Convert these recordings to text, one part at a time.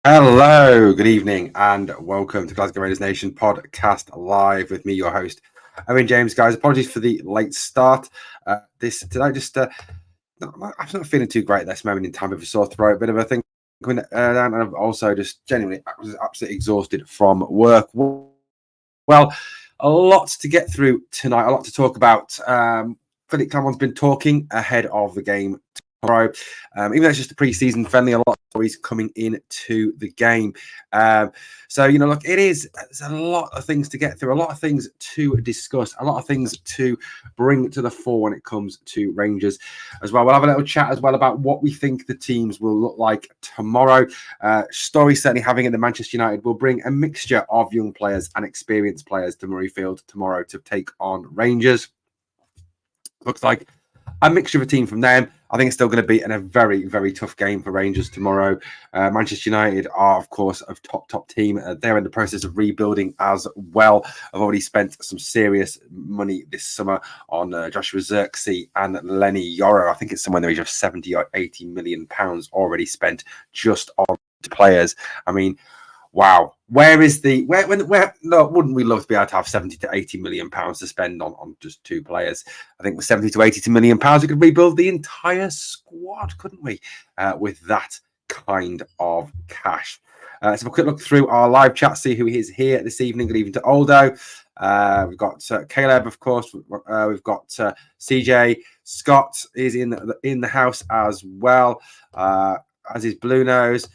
Hello, good evening, and welcome to Glasgow Raiders Nation podcast live with me, your host, Owen James. Guys, apologies for the late start. I'm not feeling too great at this moment in time. With a sore throat, a bit of a thing going down, and I'm also just genuinely absolutely exhausted from work. Well, a lot to get through tonight, a lot to talk about. Philippe Clermont's been talking ahead of the game tomorrow. Even though it's just a pre-season friendly, a lot of stories coming into the game. Look, there's a lot of things to get through, a lot of things to discuss, a lot of things to bring to the fore when it comes to Rangers as well. We'll have a little chat as well about what we think the teams will look like tomorrow. Story certainly having it that Manchester United will bring a mixture of young players and experienced players to Murrayfield tomorrow to take on Rangers. Looks like a mixture of a team from them. I think it's still going to be a very, very tough game for Rangers tomorrow. Manchester United are, of course, a top team. They're in the process of rebuilding as well. I've already spent some serious money this summer on Joshua Zirkzee and Lenny Yoro. I think it's somewhere in the region of 70 or 80 million pounds already spent just on players. I mean, wow. Where wouldn't we love to be able to have 70 to 80 million pounds to spend on just two players? I think with 70 to 80 million pounds, we could rebuild the entire squad, couldn't we? With that kind of cash. Let's have a quick look through our live chat, see who is here this evening. Good evening to Aldo. We've got Caleb, of course. We've got CJ. Scott is in the house as well, as is Blue Nose.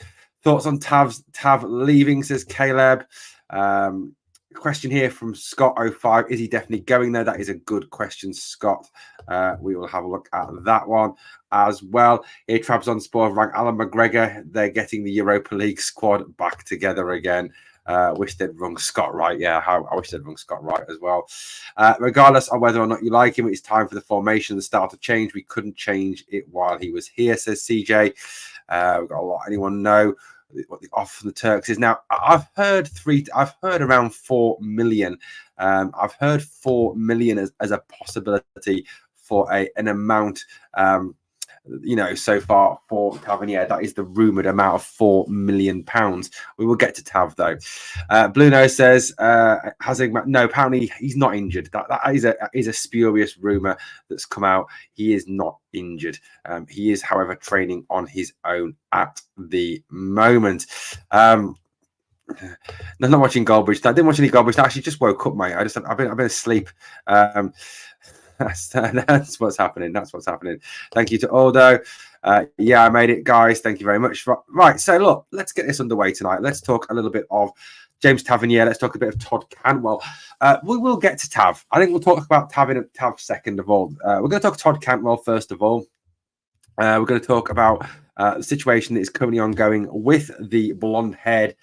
Thoughts on Tav leaving, says Caleb. Question here from Scott05. Is he definitely going there? That is a good question, Scott. We will have a look at that one as well. Here, Trabs on Sport rank Alan McGregor. They're getting the Europa League squad back together again. Wish they'd rung Scott right. Yeah, I wish they'd rung Scott right as well. Regardless of whether or not you like him, it's time for the formation, the start to change. We couldn't change it while he was here, says CJ. We've got a lot. Anyone know what the offer from the Turks is now? I've heard around 4 million. I've heard 4 million as a possibility for an amount. So far for Tavernier, that is the rumoured amount of £4 million. We will get to Tav though. Blue Nose says, no, apparently he's not injured. That is a spurious rumour that's come out. He is not injured. He is, however, training on his own at the moment. I'm not watching Goldbridge. I didn't watch any Goldbridge. I actually just woke up, mate. I've been asleep. That's what's happening. Thank you to Aldo. I made it, guys. Thank you very much. Right. So, look, let's get this underway tonight. Let's talk a little bit of James Tavernier. Let's talk a bit of Todd Cantwell. We will get to Tav. I think we'll talk about Tav second of all. We're going to talk Todd Cantwell first of all. We're going to talk about the situation that is currently ongoing with the blonde-haired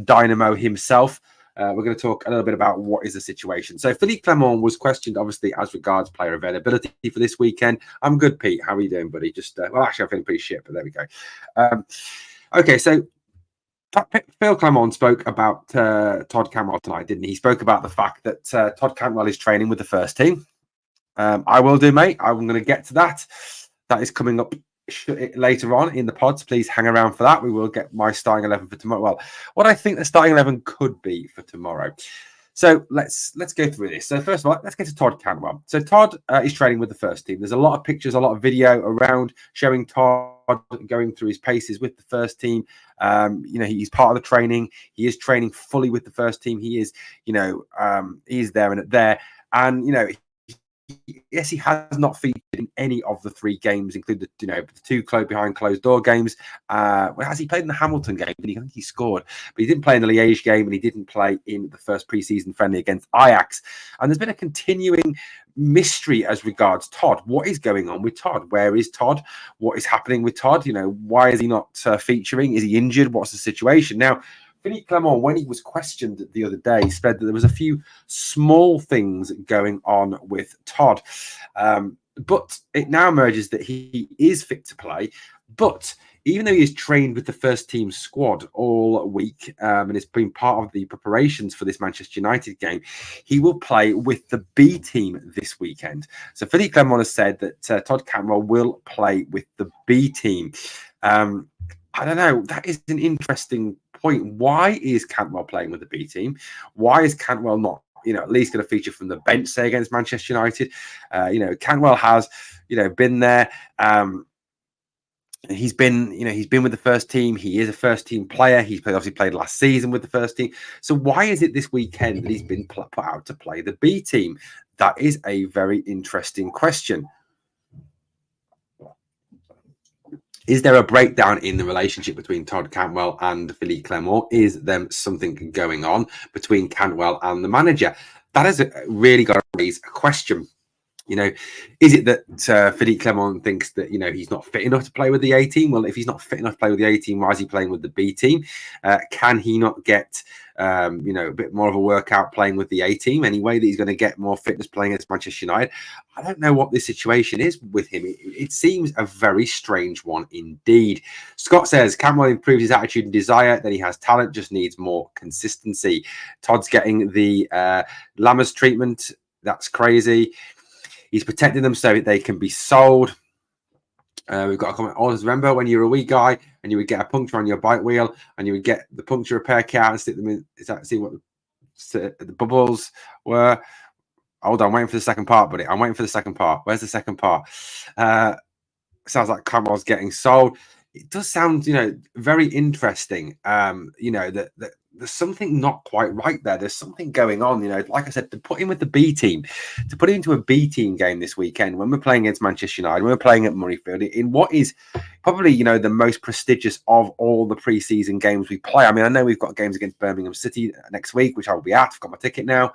dynamo himself. We're going to talk a little bit about what is the situation. So Philippe Clermont was questioned, obviously, as regards player availability for this weekend. I'm good, Pete. How are you doing, buddy? Actually, I'm feeling pretty shit, but there we go. Okay, so Phil Clermont spoke about Todd Cantwell tonight, didn't he? He spoke about the fact that Todd Cantwell is training with the first team. I will do, mate. I'm going to get to that. That is coming up later on in the pods. Please hang around for that. We will get my starting 11 for tomorrow. Well, what I think the starting 11 could be for tomorrow. So let's go through this. So first of all, let's get to Todd Cantwell. So Todd is training with the first team. There's a lot of pictures, a lot of video around showing Todd going through his paces with the first team. He's part of the training. He is training fully with the first team. He is, he's there and there. And, yes, he has not featured in any of the 3 games, including the 2 behind closed door games. Has he played in the Hamilton game? I think he scored, but he didn't play in the Liège game, and he didn't play in the first pre-season friendly against Ajax. And there's been a continuing mystery as regards Todd. What is going on with Todd? Where is Todd? What is happening with Todd? Why is he not featuring? Is he injured? What's the situation now? Philippe Clermont, when he was questioned the other day, said that there was a few small things going on with Todd. But it now emerges that he is fit to play. But even though he is trained with the first team squad all week and has been part of the preparations for this Manchester United game, he will play with the B team this weekend. So Philippe Clermont has said that Todd Cantwell will play with the B team. I don't know. That is an interesting point. Why is Cantwell playing with the B team? Why is Cantwell not, at least going to feature from the bench, say, against Manchester United? Cantwell has, been there. He's been with the first team. He is a first team player. He's obviously played last season with the first team. So why is it this weekend that he's been put out to play the B team? That is a very interesting question. Is there a breakdown in the relationship between Todd Cantwell and Philippe Clement? Is there something going on between Cantwell and the manager? That has really got to raise a question. Is it that Philippe Clement thinks that, he's not fit enough to play with the A team? Well, if he's not fit enough to play with the A team, why is he playing with the B team? Can he not get, a bit more of a workout playing with the A team anyway, that he's going to get more fitness playing against Manchester United? I don't know what this situation is with him. It seems a very strange one indeed. Scott says, Cantwell improves his attitude and desire, then he has talent, just needs more consistency. Todd's getting the Lammers treatment. That's crazy. He's protecting them so they can be sold. We've got a comment. Always remember when you were a wee guy and you would get a puncture on your bike wheel and you would get the puncture repair kit out and stick them in. See what the bubbles were? Hold on, I'm waiting for the second part, buddy. I'm waiting for the second part. Where's the second part? Sounds like Cantwell's getting sold. It does sound, very interesting. That there's something not quite right there. There's something going on. Like I said, to put him with the B team, to put him into a B team game this weekend when we're playing against Manchester United, when we're playing at Murrayfield, in what is probably, the most prestigious of all the preseason games we play. I mean, I know we've got games against Birmingham City next week, which I will be at. I've got my ticket now.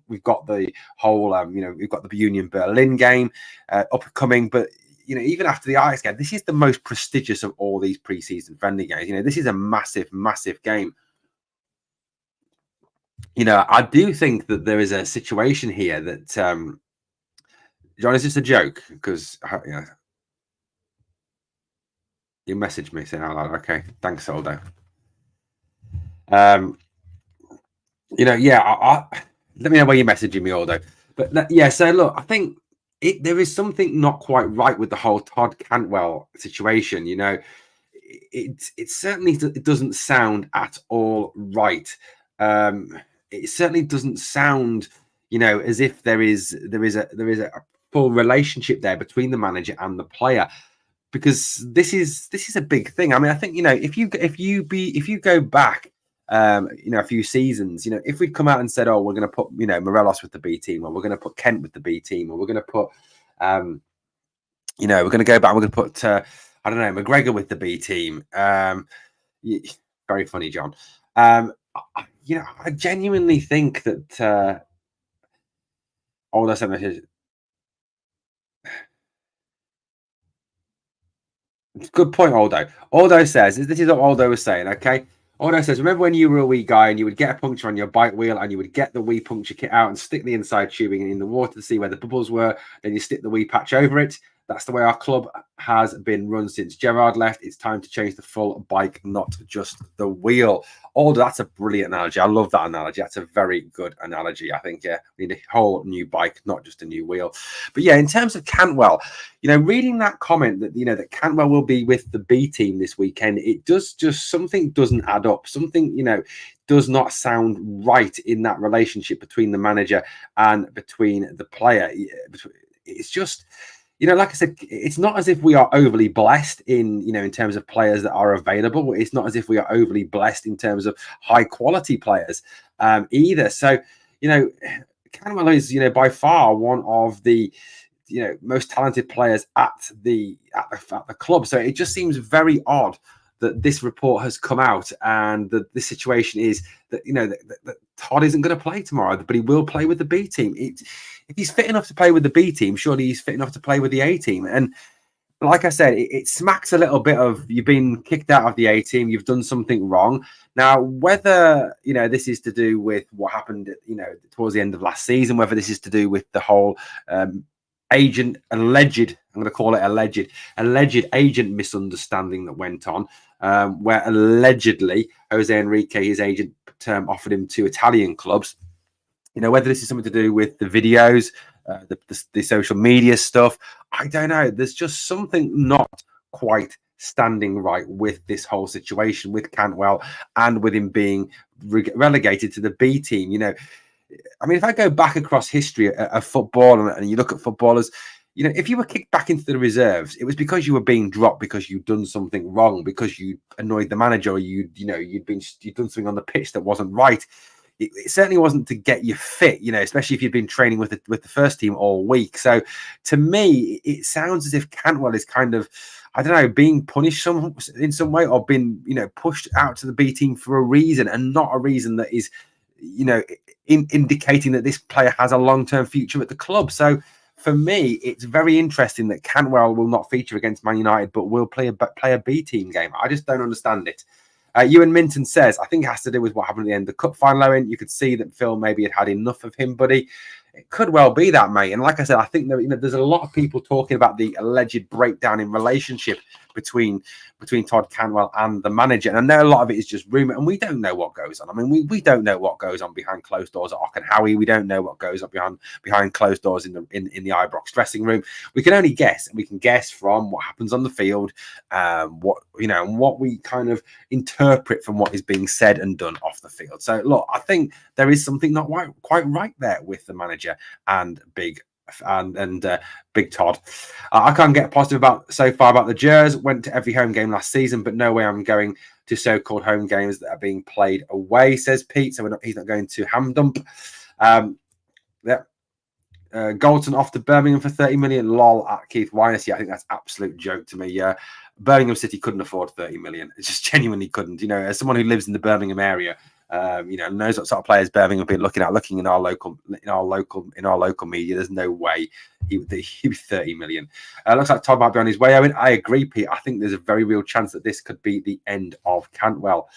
We've got the whole, we've got the Union Berlin game upcoming, but even after the Ajax game, this is the most prestigious of all these preseason friendly games. This is a massive, massive game. I do think that there is a situation here that, John, is this a joke? Because, you messaged me saying, okay, thanks, Soldo. Let me know where you're messaging me, Aldo. But so look, I think there is something not quite right with the whole Todd Cantwell situation. It certainly doesn't sound at all right. It certainly doesn't sound, as if there is a full relationship there between the manager and the player, because this is a big thing. I mean, I think if you go back, a few seasons, if we'd come out and said, oh, we're going to put Morelos with the B team, or we're going to put Kent with the B team, or we're going to put we're going to go back, we're going to put I don't know, McGregor with the B team. Very funny, John. I genuinely think that Aldo sent message. Good point, Aldo. Aldo says, this is what Aldo was saying, okay? Aldo says, remember when you were a wee guy and you would get a puncture on your bike wheel and you would get the wee puncture kit out and stick the inside tubing in the water to see where the bubbles were, then you stick the wee patch over it. That's the way our club has been run since Gerrard left. It's time to change the full bike, not just the wheel. Aldo, that's a brilliant analogy. I love that analogy. That's a very good analogy. I think, we need a whole new bike, not just a new wheel. But in terms of Cantwell, reading that comment that, that Cantwell will be with the B team this weekend, it does just, something doesn't add up. Something, does not sound right in that relationship between the manager and between the player. It's just, like I said, it's not as if we are overly blessed in terms of players that are available. It's not as if we are overly blessed in terms of high quality players either. So, Cantwell is, by far one of the, most talented players at the club. So it just seems very odd that this report has come out and that this situation is that, that Todd isn't going to play tomorrow, but he will play with the B team. If he's fit enough to play with the B team, surely he's fit enough to play with the A team. And like I said, it smacks a little bit of you've been kicked out of the A team, you've done something wrong. Now, whether, this is to do with what happened, towards the end of last season, whether this is to do with the whole alleged, I'm going to call it alleged agent misunderstanding that went on, where allegedly Jose Enrique, his agent, offered him 2 Italian clubs. Whether this is something to do with the videos, the social media stuff, I don't know. There's just something not quite standing right with this whole situation with Cantwell and with him being relegated to the B team. You know, I mean, if I go back across history of football and you look at footballers, you know, if you were kicked back into the reserves, it was because you were being dropped because you'd done something wrong, because you annoyed the manager, or you'd done something on the pitch that wasn't right. It certainly wasn't to get you fit, you know, especially if you've been training with the first team all week. So to me, it sounds as if Cantwell is kind of, I don't know, being punished in some way, or been, you know, pushed out to the B team for a reason, and not a reason that is, you know, indicating that this player has a long-term future at the club. So for me, it's very interesting that Cantwell will not feature against Man United, but will play a B team game. I just don't understand it. Ewan Minton says, I think it has to do with what happened at the end of the cup final, Owen. You could see that Phil maybe had enough of him, buddy. It could well be that, mate. And like I said, I think that, you know, there's a lot of people talking about the alleged breakdown in relationship between Todd Cantwell and the manager. And I know a lot of it is just rumour, and we don't know what goes on. I mean, we don't know what goes on behind closed doors at Howie. We don't know what goes on behind closed doors in the Ibrox dressing room. We can only guess, and we can guess from what happens on the field, what, you know, and what we kind of interpret from what is being said and done off the field. So look, I think there is something not quite right there with the manager and Big Todd. I can't get positive about the Gers. Went to every home game last season, but no way I'm going to so-called home games that are being played away, says Pete. So he's not going to Hamdump. Galton off to Birmingham for 30 million. Lol at Keith Winers. Yeah, I think that's absolute joke to me. Yeah, Birmingham City couldn't afford 30 million. It just genuinely couldn't. You know, as someone who lives in the Birmingham area, you know, knows what sort of players Birmingham have been looking in our local media. There's no way he would be 30 million. Looks like Todd might be on his way. I agree, Pete. I think there's a very real chance that this could be the end of Cantwell.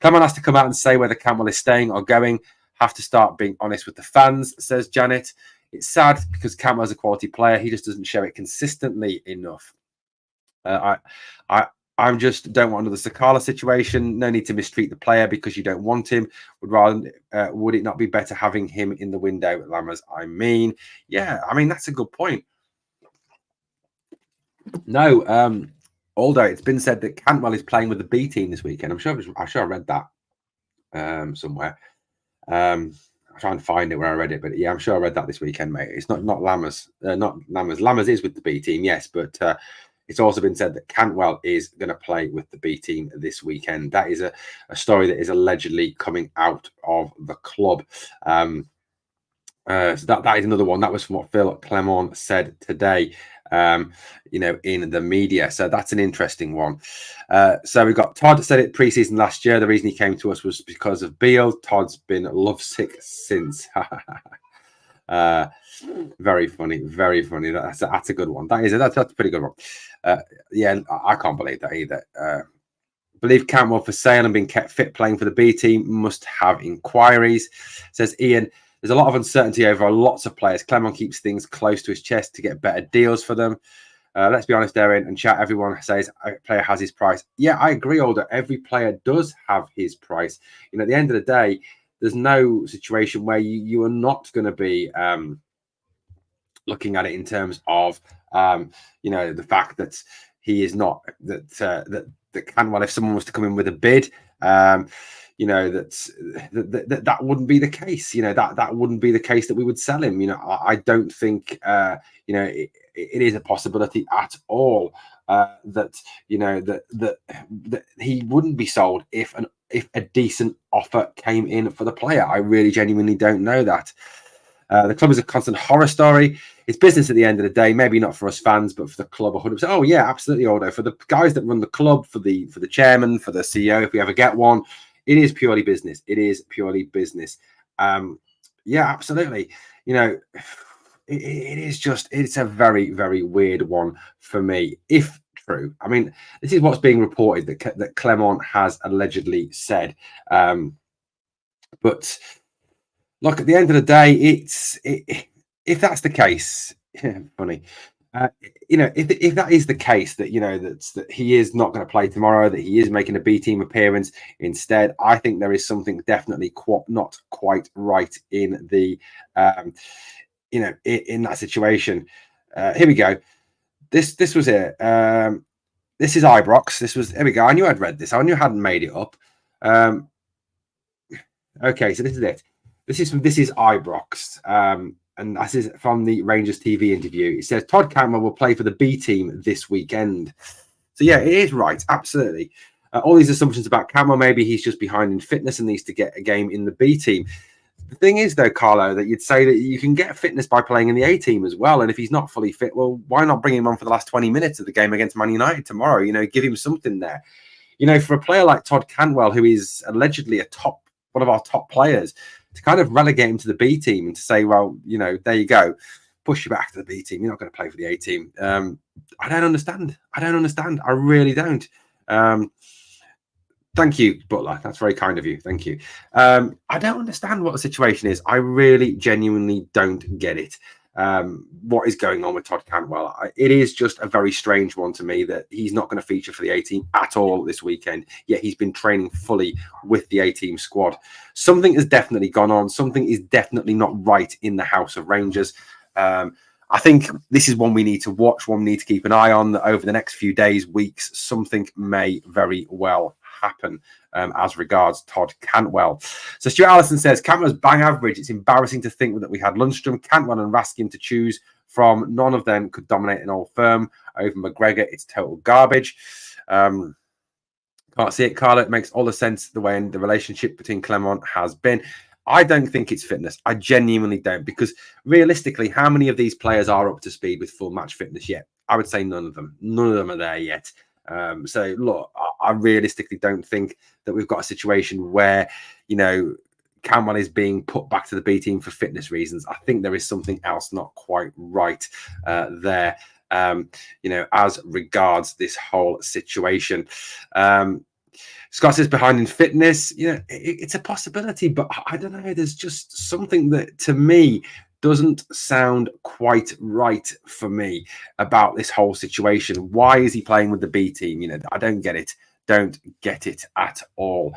Clement has to come out and say whether Cantwell is staying or going. Have to start being honest with the fans, says Janet. It's sad because Cantwell's a quality player. He just doesn't show it consistently enough. I just don't want another Sakala situation. No need to mistreat the player because you don't want him. Would it not be better having him in the window, Lammers? I mean, yeah, I mean, that's a good point. No, although it's been said that Cantwell is playing with the B team this weekend. I'm sure I read that somewhere. I'll try and find it where I read it, but yeah, I'm sure I read that this weekend, mate. It's not Lammers, not Lammers. Lammers is with the B team, yes, but it's also been said that Cantwell is going to play with the B team this weekend. That is a story that is allegedly coming out of the club. So that is another one. That was from what Phil Clement said today, you know, in the media. So that's an interesting one. So we've got Todd said it preseason last year. The reason he came to us was because of Beale. Todd's been lovesick since. Very funny, very funny. That's a good one. That's a pretty good one. Yeah, I can't believe that either. Believe Cantwell for sale and being kept fit playing for the B team. Must have inquiries, says Ian. There's a lot of uncertainty over lots of players. Clement keeps things close to his chest to get better deals for them. Let's be honest, Erin and chat. Everyone says a player has his price. Yeah, I agree, Alder. Every player does have his price. You know, at the end of the day, there's no situation where you are not going to be looking at it in terms of you know, the fact that he is not that Cantwell, if someone was to come in with a bid, you know, that wouldn't be the case. You know, that wouldn't be the case that we would sell him. You know, I don't think you know, it is a possibility at all that, you know, that he wouldn't be sold if a decent offer came in for the player. I really genuinely don't know that. The club is a constant horror story. It's business at the end of the day. Maybe not for us fans, but for the club, 100%. Oh yeah, absolutely, Aldo. For the guys that run the club, for the chairman, for the CEO, if we ever get one, it is purely business. It is purely business. Yeah, absolutely. You know, it's a very, very weird one for me, if true. I mean, this is what's being reported that Clement has allegedly said. But look, at the end of the day, if that's the case, funny. You know, if that is the case, that, you know, that he is not going to play tomorrow, that he is making a B team appearance instead, I think there is something definitely not quite right in the, you know, in that situation. Here we go. This was it. this is Ibrox. This was, there we go. I knew I'd read this. I knew I hadn't made it up. Okay, so this is it. This is Ibrox. And this is from the Rangers TV interview. It says Todd Cantwell will play for the B team this weekend. So yeah, it is right. Absolutely. All these assumptions about Cantwell, maybe he's just behind in fitness and needs to get a game in the B team. The thing is, though, Carlo, that you'd say that you can get fitness by playing in the A team as well. And if he's not fully fit, well, why not bring him on for the last 20 minutes of the game against Man United tomorrow? You know, give him something there. You know, for a player like Todd Cantwell, who is allegedly one of our top players, to kind of relegate him to the B team and to say, well, you know, there you go, push you back to the B team. You're not going to play for the A team. I don't understand. I really don't. Thank you, Butler. That's very kind of you. Thank you. I don't understand what the situation is. I really genuinely don't get it. What is going on with Todd Cantwell? It is just a very strange one to me that he's not going to feature for the A team at all this weekend, yet he's been training fully with the A team squad. Something has definitely gone on. Something is definitely not right in the House of Rangers. I think this is one we need to watch, one we need to keep an eye on over the next few days, weeks. Something may very well happen as regards Todd Cantwell. So Stuart Allison says, Cantwell's bang average. It's embarrassing to think that we had Lundstrom, Cantwell and Raskin to choose from. None of them could dominate an old firm over McGregor. It's total garbage. Can't see it, Carla. It makes all the sense the way the relationship between Clement has been. I don't think it's fitness. I genuinely don't, because realistically, how many of these players are up to speed with full match fitness yet? I would say none of them. None of them are there yet. So look, I realistically don't think that we've got a situation where, you know, Cantwell is being put back to the B team for fitness reasons. I think there is something else not quite right there, you know, as regards this whole situation. Scott is behind in fitness. You know, it's a possibility, but I don't know. There's just something that, to me, doesn't sound quite right for me about this whole situation. Why is he playing with the B team? You know, I don't get it. Don't get it at all.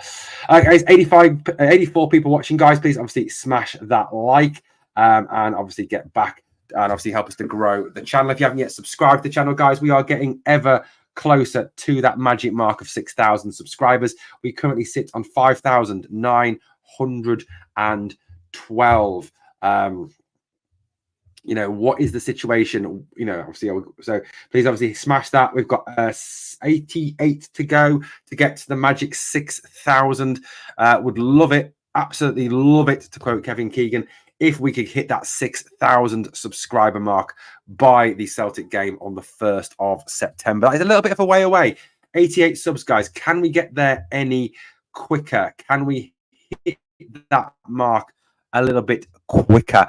Guys, 84 people watching. Guys, please obviously smash that like and obviously get back and obviously help us to grow the channel. If you haven't yet subscribed to the channel, guys, we are getting ever closer to that magic mark of 6,000 subscribers. We currently sit on 5,912. You know, what is the situation? You know, obviously, so please obviously smash that. We've got 88 to go to get to the magic 6,000. Would love it, absolutely love it, to quote Kevin Keegan, if we could hit that 6,000 subscriber mark by the Celtic game on the 1st of September. It's a little bit of a way away. 88 subs, guys. Can we get there any quicker? Can we hit that mark a little bit quicker?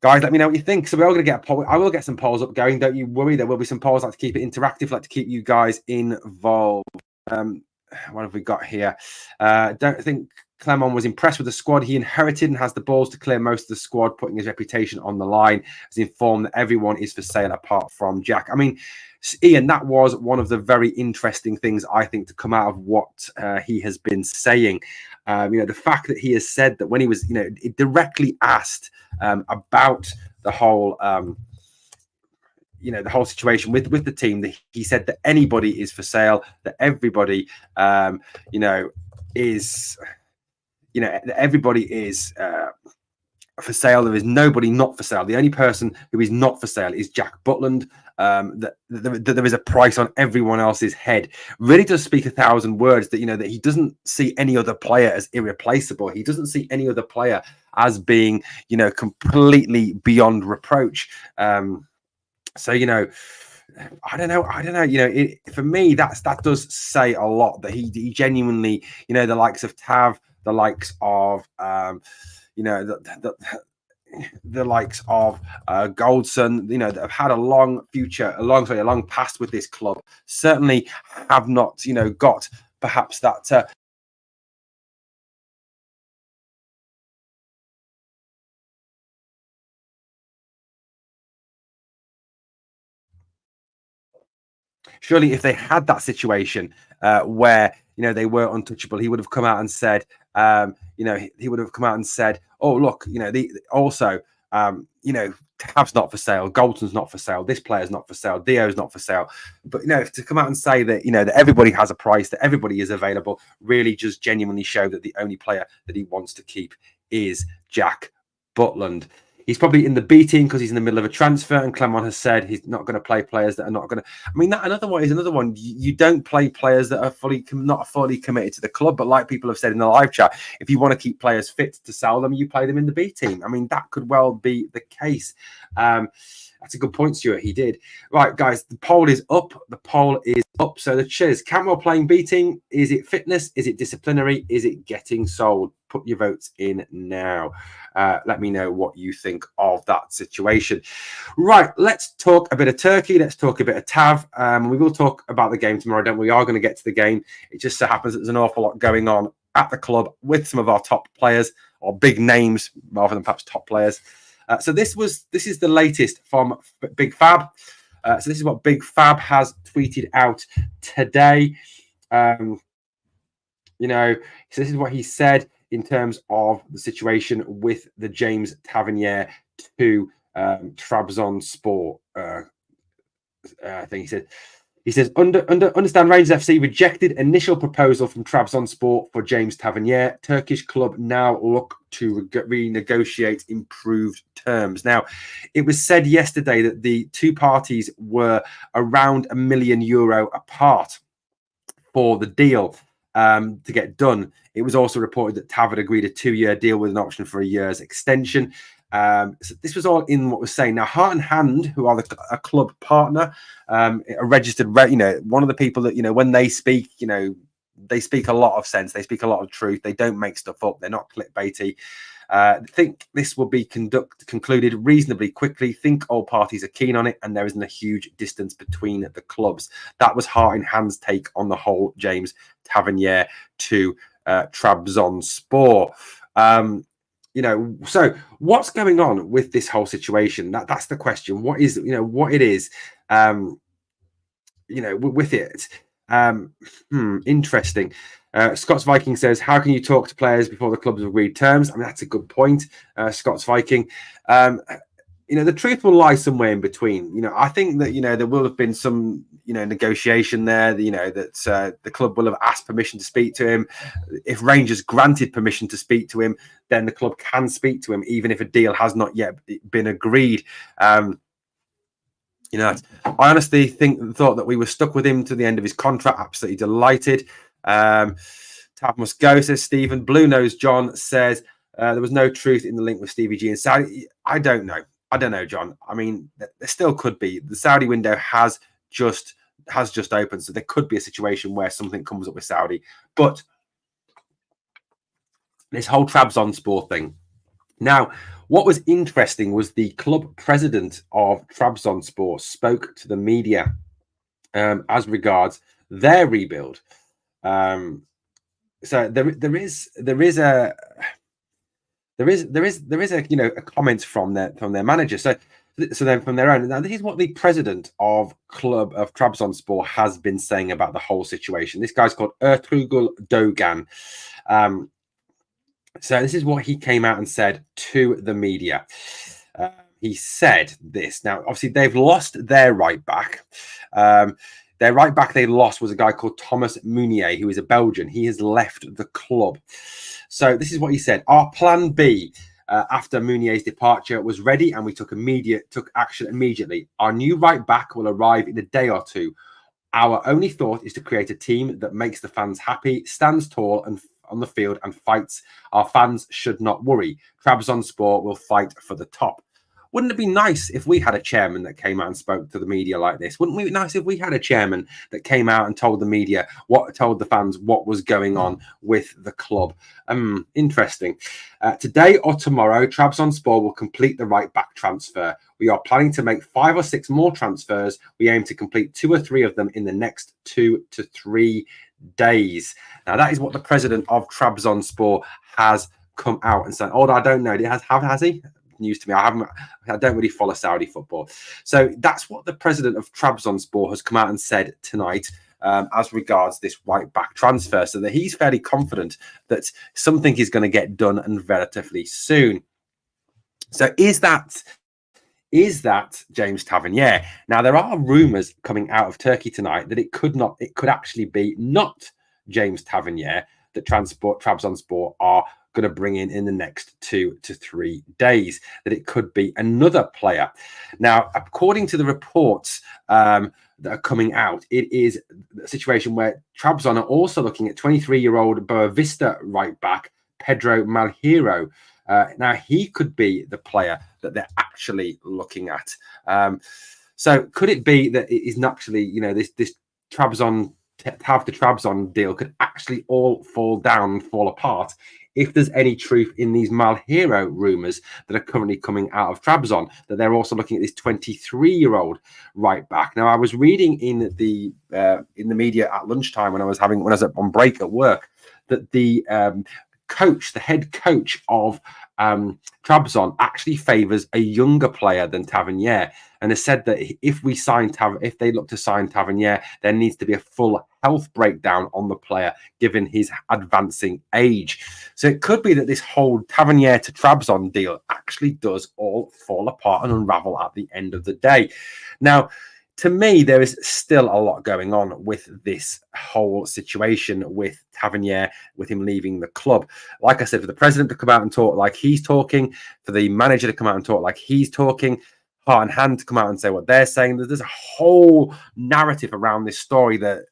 Guys, let me know what you think. So we're all going to get a poll. I will get some polls up going. Don't you worry. There will be some polls. I like to keep it interactive. I like to keep you guys involved. What have we got here? Don't think Clement was impressed with the squad he inherited and has the balls to clear most of the squad, putting his reputation on the line. Has informed that everyone is for sale apart from Jack. I mean, Ian, that was one of the very interesting things, I think, to come out of what he has been saying. You know, the fact that he has said that when he was, you know, directly asked about the whole, you know, the whole situation with the team, that he said that anybody is for sale, that everybody, you know, is, you know, that everybody is for sale. There is nobody not for sale. The only person who is not for sale is Jack Butland. That there is a price on everyone else's head. Really does speak 1,000 words. That, you know, that he doesn't see any other player as irreplaceable. He doesn't see any other player as being, you know, completely beyond reproach. So, you know, I don't know. You know, for me, that does say a lot. That he genuinely, you know, the likes of Tav, the likes of, you know, the likes of Goldson, you know, that have had a long past with this club, certainly have not, you know, got perhaps that. Surely, if they had that situation where, you know, they were untouchable, he would have come out and said, you know, he would have come out and said, oh, look, you know, also, you know, Tav's not for sale, Galton's not for sale, this player's not for sale, Dio's not for sale. But to come out and say that that everybody has a price, that everybody is available, really just genuinely show that the only player that he wants to keep is Jack Butland. He's probably in the B team because he's in the middle of a transfer, and Clement has said he's not going to play players that are not going to. I mean, that another one. You don't play players that are not fully committed to the club, but like people have said in the live chat, if you want to keep players fit to sell them, you play them in the B team. I mean, that could well be the case. That's a good point, Stuart. He did. Right, guys, the poll is up. So the cheers. Cantwell playing B team. Is it fitness? Is it disciplinary? Is it getting sold? Put your votes in now. Let me know what you think of that situation. Right, let's talk a bit of Turkey. Let's talk a bit of Tav. We will talk about the game tomorrow, we are going to get to the game. It just so happens that there's an awful lot going on at the club with some of our top players, or big names rather than perhaps top players. So this is the latest from Big Fab. So this is what Big Fab has tweeted out today. So this is what he said in terms of the situation with the James Tavernier to Trabzonspor. I think he says, understand Rangers FC rejected initial proposal from Trabzonspor for James Tavernier. Turkish club now look to renegotiate improved terms. Now, it was said yesterday that the two parties were around €1 million apart for the deal to get done. It was also reported that Tav had agreed a 2-year deal with an option for a year's extension. So this was all in what was saying. Now, Heart and Hand, who are a club partner, a registered, one of the people that, when they speak, they speak a lot of sense. They speak a lot of truth. They don't make stuff up. They're not clickbaity. Think this will be concluded reasonably quickly. Think all parties are keen on it, and there isn't a huge distance between the clubs. That was Heart and Hand's take on the whole James Tavernier to Trabzonspor. So what's going on with this whole situation? That's the question. What is, what it is, with it. Interesting. Scots Viking says, how can you talk to players before the clubs have agreed terms? I mean, that's a good point, Scots Viking. The truth will lie somewhere in between. I think that, there will have been some, negotiation there, that the club will have asked permission to speak to him. If Rangers granted permission to speak to him, then the club can speak to him, even if a deal has not yet been agreed. I honestly thought that we were stuck with him to the end of his contract. Absolutely delighted. Tav must go, says Stephen. Blue Nose John says there was no truth in the link with Stevie G and Saudi. I don't know, John. I mean, there still could be. The Saudi window has just opened, so there could be a situation where something comes up with Saudi. But this whole Trabzonspor thing. Now, what was interesting was the club president of Trabzonspor spoke to the media as regards their rebuild. So there is a a comment from their manager. So then from their own. Now this is what the president of Trabzonspor has been saying about the whole situation. This guy's called Ertuğrul Dogan. So this is what he came out and said to the media. He said this. Now, obviously, they've lost their right back. Their right back they lost was a guy called Thomas Meunier, who is a Belgian. He has left the club. So this is what he said. Our plan B after Meunier's departure was ready, and we took action immediately. Our new right back will arrive in a day or two. Our only thought is to create a team that makes the fans happy, stands tall and on the field and fights. Our fans should not worry. Trabzonspor will fight for the top. Wouldn't it be nice if we had a chairman that came out and spoke to the media like this? Wouldn't it be nice if we had a chairman that came out and told the media told the fans what was going on with the club? Interesting. Today or tomorrow, Trabzonspor will complete the right back transfer. We are planning to make 5 or 6 more transfers. We aim to complete 2 or 3 of them in the next 2 to 3 days. Now, that is what the president of Trabzonspor has come out and said. Oh, I don't know. Has he? News to me. I don't really follow Saudi football. So that's what the president of Trabzonspor has come out and said tonight as regards this right back transfer. So that he's fairly confident that something is going to get done and relatively soon. So is that is that James Tavernier. Now, there are rumours coming out of Turkey tonight that it could actually be not James Tavernier that Trabzonspor are going to bring in the next 2 to 3 days, that it could be another player. Now, according to the reports that are coming out, it is a situation where Trabzon are also looking at 23-year-old Boa Vista right back, Pedro Malheiro. Now, he could be the player that they're actually looking at. So could it be that it is naturally, this Trabzon, have the Trabzon deal could actually all fall down and fall apart if there's any truth in these Malheiro rumours that are currently coming out of Trabzon, that they're also looking at this 23-year-old right back. Now, I was reading in the media at lunchtime when I was on break at work, that the head coach of Trabzon actually favours a younger player than Tavernier, and has said that if they look to sign Tavernier, there needs to be a full health breakdown on the player given his advancing age. So it could be that this whole Tavernier to Trabzon deal actually does all fall apart and unravel at the end of the day. Now, to me, there is still a lot going on with this whole situation with Tavernier, with him leaving the club. Like I said, for the president to come out and talk like he's talking, for the manager to come out and talk like he's talking, Heart and Hand to come out and say what they're saying, there's a whole narrative around this story that,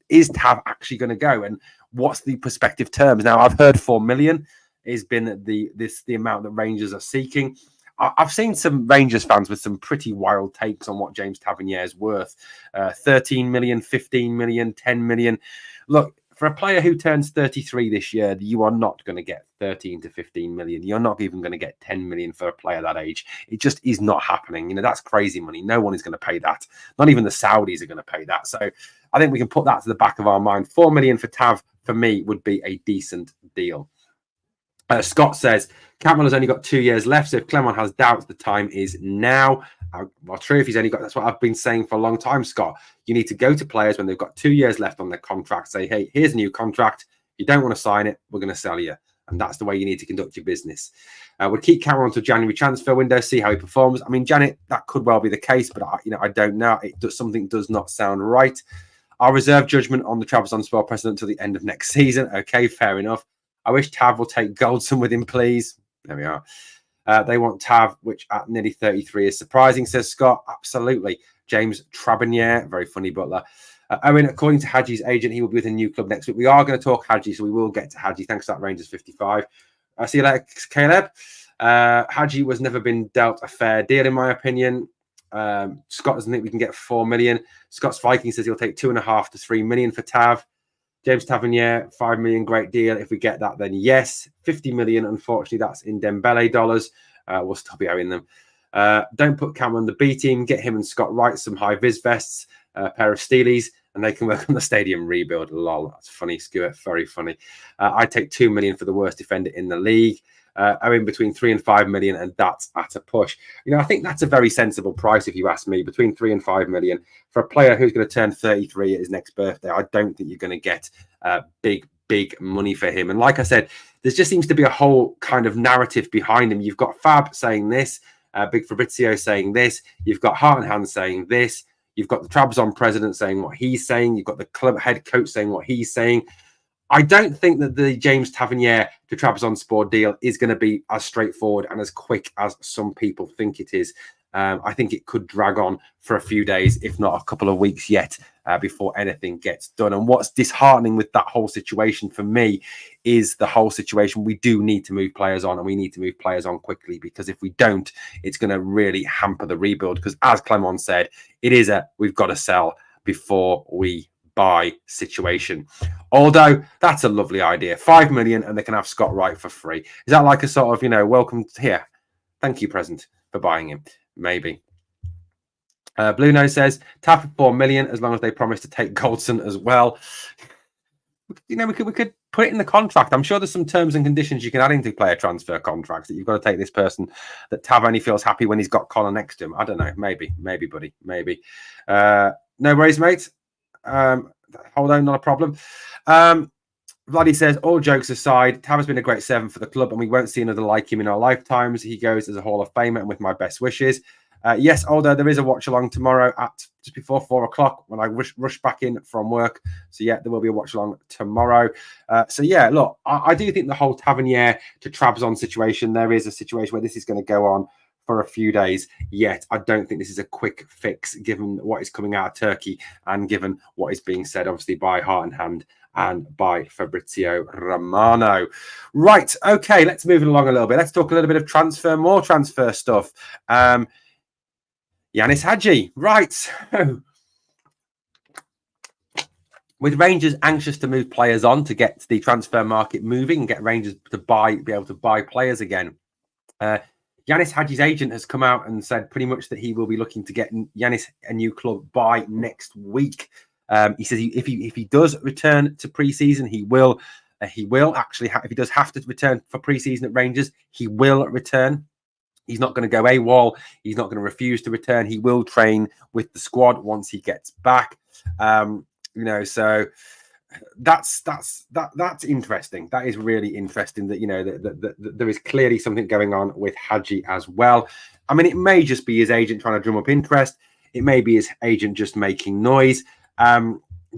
is Tav actually going to go? And what's the prospective terms? Now, I've heard 4 million has been the amount that Rangers are seeking. I've seen some Rangers fans with some pretty wild takes on what James Tavernier is worth. 13 million, 15 million, 10 million. Look, for a player who turns 33 this year, you are not going to get 13 to 15 million. You're not even going to get 10 million for a player that age. It just is not happening. That's crazy money. No one is going to pay that. Not even the Saudis are going to pay that. So I think we can put that to the back of our mind. 4 million for Tav, for me, would be a decent deal. Scott says, Cantwell has only got 2 years left, so if Clement has doubts, the time is now. Well, true, if he's only got, that's what I've been saying for a long time, Scott. You need to go to players when they've got 2 years left on their contract, say, hey, here's a new contract. If you don't want to sign it, we're going to sell you. And that's the way you need to conduct your business. We'll keep Cantwell until January transfer window, see how he performs. I mean, Janet, that could well be the case, but I don't know. Something does not sound right. I'll reserve judgment on the Trabzonspor president until the end of next season. Okay, fair enough. I wish Tav will take Goldson with him, please. There we are. They want Tav, which at nearly 33 is surprising, says Scott. Absolutely. James Tavernier, very funny butler. Owen, according to Hagi's agent, he will be with a new club next week. We are going to talk Hagi, so we will get to Hagi. Thanks to that Rangers 55. See you later, Caleb. Hagi was never been dealt a fair deal, in my opinion. Scott doesn't think we can get 4 million. Scott's Viking says he'll take 2.5 to 3 million for Tav. James Tavernier, 5 million, great deal. If we get that, then yes. 50 million, unfortunately, that's in Dembele dollars. We'll still be owing them. Don't put Cam on the B team. Get him and Scott Wright some high-vis vests, a pair of Steelies, and they can work on the stadium rebuild. Lol, that's funny, Stuart. Very funny. I'd take 2 million for the worst defender in the league. Owing between 3 and 5 million, and that's at a push. I think that's a very sensible price, if you ask me, between 3 and 5 million for a player who's going to turn 33 at his next birthday. I don't think you're going to get big money for him. And like I said, there just seems to be a whole kind of narrative behind him. You've got Fab saying this, Big Fabrizio saying this. You've got Heart and Hand saying this. You've got the Trabzon president saying what he's saying. You've got the club head coach saying what he's saying. I don't think that the James Tavernier to Trabzonspor deal is going to be as straightforward and as quick as some people think it is. I think it could drag on for a few days, if not a couple of weeks yet, before anything gets done. And what's disheartening with that whole situation for me is the whole situation. We do need to move players on, and we need to move players on quickly, because if we don't, it's going to really hamper the rebuild. Because as Clement said, we've got to sell before we buy situation. Although that's a lovely idea. 5 million and they can have Scott Wright for free. Is that like a sort of, welcome here? Thank you, present, for buying him. Maybe. Blue Nose says, tap for 4 million as long as they promise to take Goldson as well. We could put it in the contract. I'm sure there's some terms and conditions you can add into player transfer contracts, that you've got to take this person, that Tav only feels happy when he's got Connor next to him. I don't know. Maybe, buddy. Maybe. No worries, mate. Hold on, not a problem. Vladdy says, all jokes aside, Tav has been a great servant for the club, and we won't see another like him in our lifetimes. He goes as a Hall of Famer, and with my best wishes. Yes, although there is a watch along tomorrow at just before 4 o'clock when I rush back in from work. So yeah, there will be a watch along tomorrow. So yeah, look, I do think the whole Tavernier to Trabzon situation, there is a situation where this is going to go on for a few days. Yet I don't think this is a quick fix given what is coming out of Turkey and given what is being said obviously by Heart and Hand and by Fabrizio Romano. Right, okay, let's move it along a little bit. Let's talk a little bit of more transfer stuff. Janis Hagi, right. So, with Rangers anxious to move players on to get the transfer market moving and get Rangers to be able to buy players again. Janis Hagi's agent has come out and said pretty much that he will be looking to get Janis a new club by next week. He says if he does return to preseason, he will actually if he does have to return for preseason at Rangers, he will return. He's not going to go AWOL. He's not going to refuse to return. He will train with the squad once he gets back. So that's interesting. That is really interesting. That that there is clearly something going on with Hagi as well. I mean, it may just be his agent trying to drum up interest. It may be his agent just making noise.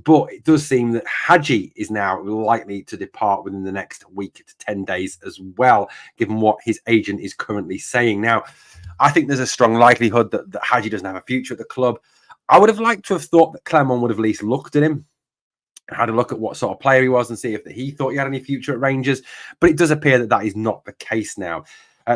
But it does seem that Hagi is now likely to depart within the next week to 10 days as well, given what his agent is currently saying. Now, I think there's a strong likelihood that Hagi doesn't have a future at the club. I would have liked to have thought that Clement would have at least looked at him and had a look at what sort of player he was and see if he thought he had any future at Rangers. But it does appear that that is not the case now.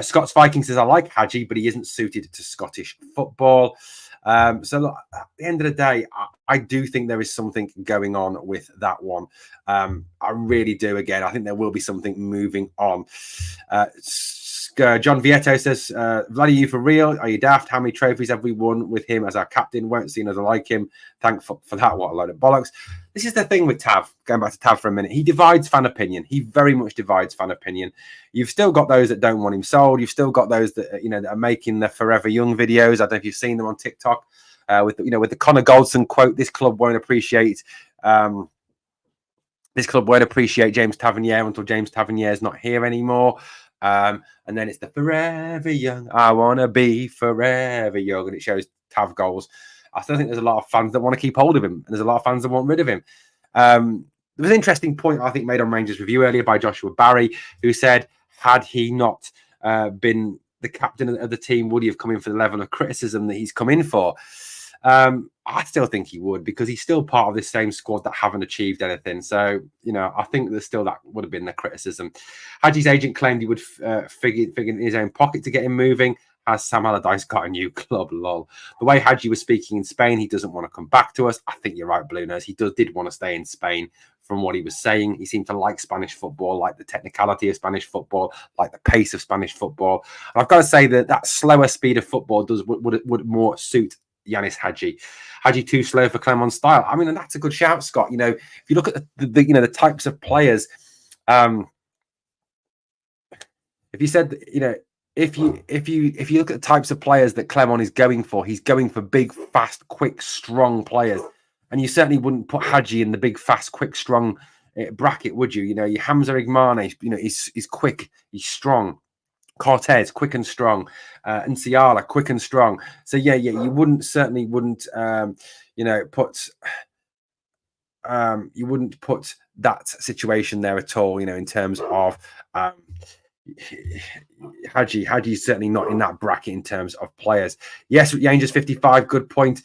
Scott's Viking says, I like Hagi, but he isn't suited to Scottish football. So look, at the end of the day, I do think there is something going on with that one. I really do. Again, I think there will be something moving on. John Vietto says, Vladdy, you for real? Are you daft? How many trophies have we won with him as our captain? Won't see another like him. Thankful for that. What a load of bollocks. This is the thing with Tav. Going back to Tav for a minute. He divides fan opinion. He very much divides fan opinion. You've still got those that don't want him sold. You've still got those that, that are making the Forever Young videos. I don't know if you've seen them on TikTok. With the Connor Goldson quote, this club won't appreciate James Tavernier until James Tavernier is not here anymore. And then it's the Forever Young. I want to be forever young. And it shows Tav goals. I still think there's a lot of fans that want to keep hold of him. And there's a lot of fans that want rid of him. There was an interesting point, I think, made on Rangers Review earlier by Joshua Barry, who said, had he not been the captain of the team, would he have come in for the level of criticism that he's come in for? I still think he would, because he's still part of this same squad that haven't achieved anything. So, I think there's still that would have been the criticism. Hagi's agent claimed he would figure in his own pocket to get him moving. Has Sam Allardyce got a new club? Lol. The way Hagi was speaking in Spain, he doesn't want to come back to us. I think you're right, Blue Nose. He did want to stay in Spain from what he was saying. He seemed to like Spanish football, like the technicality of Spanish football, like the pace of Spanish football. And I've got to say that slower speed of football would more suit Janis Hagi. Hagi too slow for Clement's style. I mean, and that's a good shout, Scott. If you look at the types of players, if you said, if you look at the types of players that Clement is going for, he's going for big, fast, quick, strong players, and you certainly wouldn't put Hagi in the big, fast, quick, strong bracket, would you? Your Hamza Igmane, he's quick, he's strong. Cortez, quick and strong, and Ciala, quick and strong. So yeah, you wouldn't put that situation there at all. In terms of Hagi's certainly not in that bracket in terms of players. Yes, Rangers 55, good point.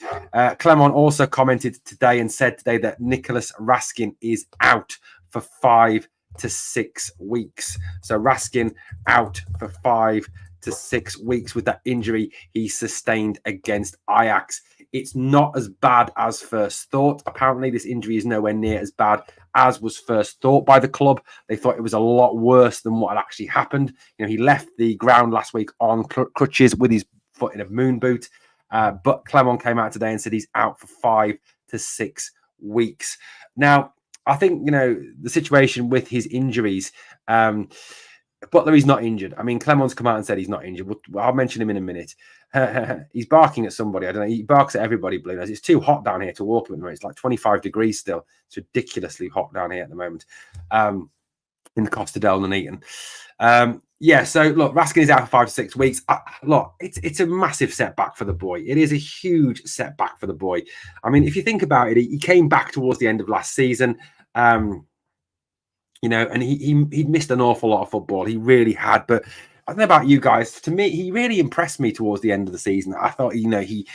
Clement also commented today and said today that Nicholas Raskin is out for 5 to 6 weeks. So Raskin out for 5 to 6 weeks with that injury he sustained against Ajax. It's not as bad as first thought. Apparently, this injury is nowhere near as bad as was first thought by the club. They thought it was a lot worse than what had actually happened. He left the ground last week on crutches with his foot in a moon boot. But Clement came out today and said he's out for 5 to 6 weeks. Now, I think, the situation with his injuries, Butler is not injured. I mean, Clement's come out and said he's not injured. I'll mention him in a minute. He's barking at somebody. I don't know. He barks at everybody, Blue Nose. It's too hot down here to walk at the moment. It's like 25 degrees still. It's ridiculously hot down here at the moment in the Costa del Nuneaton. Yeah, so look, Raskin is out for 5 to 6 weeks. Look, it's a massive setback for the boy. It is a huge setback for the boy. I mean, if you think about it, he came back towards the end of last season, and he'd missed an awful lot of football. He really had. But I don't know about you guys. To me, he really impressed me towards the end of the season. I thought, he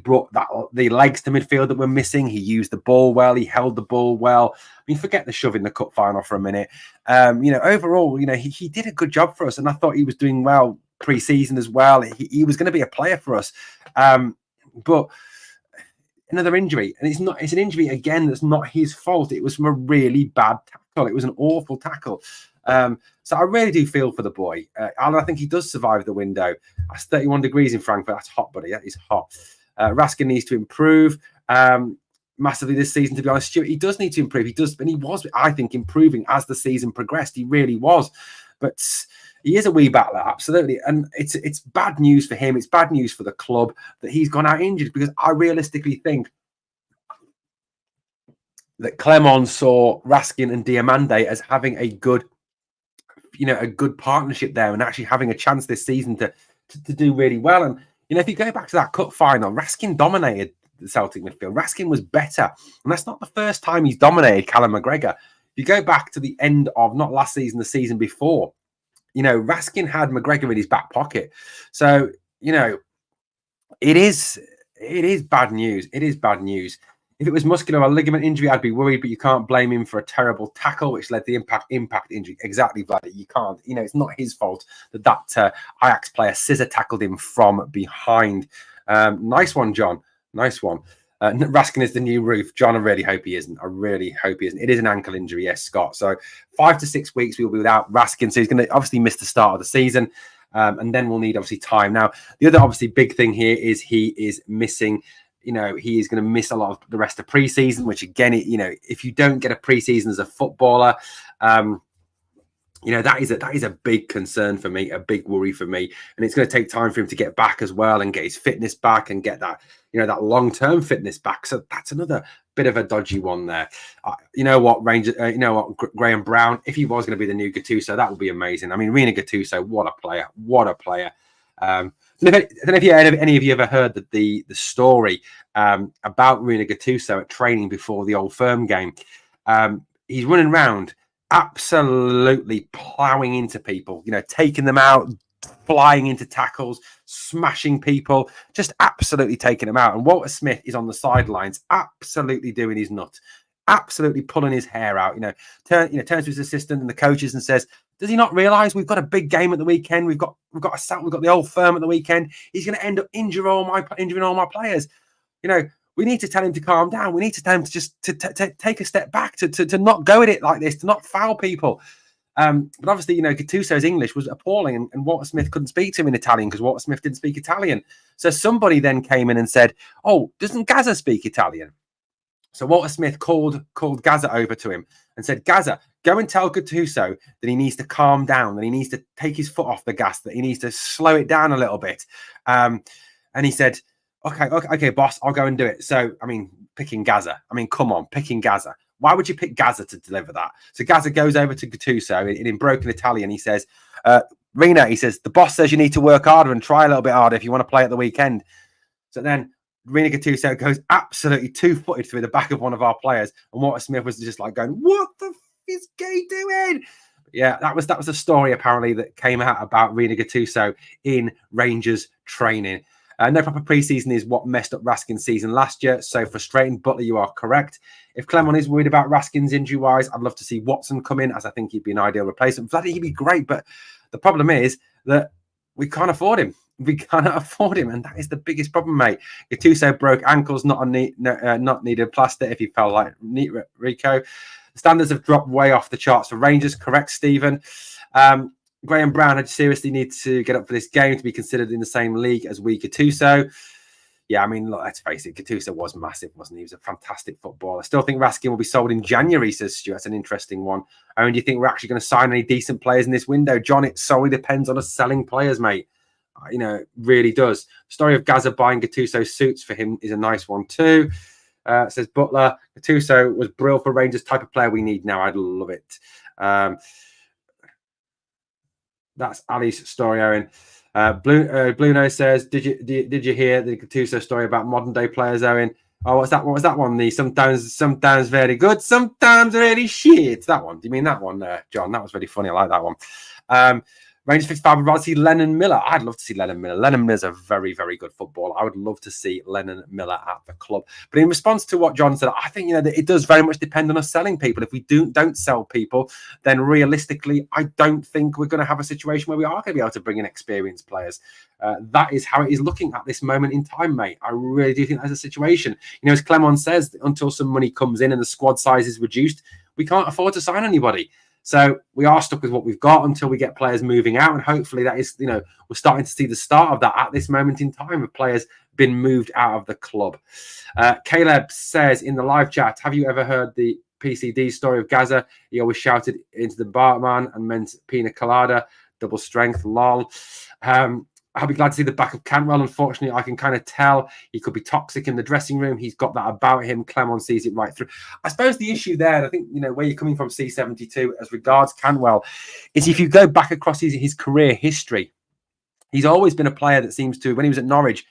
brought the legs to midfield that were missing. He used the ball well. He held the ball well. I mean, forget the shove in the cup final for a minute. Overall, he did a good job for us, and I thought he was doing well pre-season as well. He was going to be a player for us, but another injury, and it's an injury again that's not his fault. It was from a really bad tackle. It was an awful tackle. So I really do feel for the boy. I think he does survive the window. That's 31 degrees in Frankfurt. That's hot, buddy. That is hot. Raskin needs to improve massively this season, to be honest. Stuart, he does need to improve. He does, and he was, I think, improving as the season progressed. He really was. But he is a wee battler, absolutely. And it's bad news for him. It's bad news for the club that he's gone out injured, because I realistically think that Clement saw Raskin and Diamande as having a good partnership there, and actually having a chance this season to do really well. And if you go back to that cup final, Raskin dominated the Celtic midfield. Raskin was better, and that's not the first time he's dominated Callum McGregor. If you go back to the end of not last season, the season before, Raskin had McGregor in his back pocket. So it is bad news. It is bad news. If it was muscular or ligament injury, I'd be worried, but you can't blame him for a terrible tackle, which led to the impact injury. Exactly, Vlad. You can't. It's not his fault that Ajax player scissor tackled him from behind. Nice one, John. Nice one. Raskin is the new roof. John, I really hope he isn't. It is an ankle injury, yes, Scott. So 5 to 6 weeks we will be without Raskin. So he's going to obviously miss the start of the season. And then we'll need, obviously, time. Now, the other, obviously, big thing here is he is missing... he is going to miss a lot of the rest of preseason, which again, if you don't get a preseason as a footballer, that is a big concern for me, a big worry for me. And it's going to take time for him to get back as well, and get his fitness back, and get that, that long-term fitness back. So that's another bit of a dodgy one there. Graham Brown, if he was going to be the new Gattuso, that would be amazing. I mean, Rina Gattuso, what a player. I don't know if any of you ever heard the story about Rina Gattuso at training before the Old Firm game. He's running around absolutely ploughing into people, taking them out, flying into tackles, smashing people, just absolutely taking them out. And Walter Smith is on the sidelines, absolutely doing his nut, absolutely pulling his hair out. Turns to his assistant and the coaches and says, "Does he not realise we've got a big game at the weekend? We've got the Old Firm at the weekend. He's going to end up injuring all my players. We need to tell him to calm down. We need to tell him to just to take a step back, to not go at it like this, to not foul people." But obviously, Gattuso's English was appalling, and Walter Smith couldn't speak to him in Italian because Walter Smith didn't speak Italian. So somebody then came in and said, "Oh, doesn't Gaza speak Italian?" So Walter Smith called Gaza over to him and said, "Gaza, go and tell Gattuso that he needs to calm down, that he needs to take his foot off the gas, that he needs to slow it down a little bit." And he said, okay, boss, I'll go and do it. So, I mean, picking Gaza. I mean, come on, picking Gaza. Why would you pick Gaza to deliver that? So Gaza goes over to Gattuso in broken Italian. He says, "Rina," he says, "the boss says you need to work harder and try a little bit harder if you want to play at the weekend." So then Rina Gattuso goes absolutely two-footed through the back of one of our players, and Walter Smith was just like going, "What the f is Gay doing?" Yeah, that was a story apparently that came out about Rina Gattuso in Rangers training. No proper preseason is what messed up Raskin's season last year. So frustrating. Butler, you are correct. If Clement is worried about Raskin's injury-wise, I'd love to see Watson come in, as I think he'd be an ideal replacement. Vladdy, he'd be great, but the problem is that we can't afford him. We cannot afford him, and that is the biggest problem, mate. Gattuso broke ankles, not needed plaster if he fell like Rico. The standards have dropped way off the charts for Rangers. Correct, Stephen. Graham Brown had seriously need to get up for this game to be considered in the same league as Gattuso. Yeah, I mean, look, let's face it, Gattuso was massive, wasn't he? He was a fantastic footballer. I still think Raskin will be sold in January, says Stuart. That's an interesting one. And do you think we're actually going to sign any decent players in this window? John, it solely depends on us selling players, mate. Really does. The story of Gaza buying Gattuso suits for him is a nice one too. Says Butler, Gattuso was brilliant for Rangers, type of player we need now. I'd love it. That's Ali's story, Owen. Blue Nose says, did you hear the Gattuso story about modern day players, Owen? Oh, what was that one? The sometimes very good, sometimes really shit. That one. Do you mean that one, John? That was really funny. I like that one. Rangers 55 would rather see Lennon Miller. I'd love to see Lennon Miller. Lennon Miller's a very, very good footballer. I would love to see Lennon Miller at the club. But in response to what John said, I think that it does very much depend on us selling people. If we don't sell people, then realistically, I don't think we're going to have a situation where we are going to be able to bring in experienced players. That is how it is looking at this moment in time, mate. I really do think that's a situation. As Clement says, until some money comes in and the squad size is reduced, we can't afford to sign anybody. So we are stuck with what we've got until we get players moving out. And hopefully that is, we're starting to see the start of that at this moment in time of players being moved out of the club. Caleb says in the live chat, have you ever heard the PCD story of Gaza? He always shouted into the barman and meant pina colada, double strength, lol. I'll be glad to see the back of Cantwell. Unfortunately, I can kind of tell he could be toxic in the dressing room. He's got that about him. Clement sees it right through. I suppose the issue there, I think, where you're coming from, C72, as regards Cantwell, is if you go back across his career history, he's always been a player that seems to, when he was at Norwich,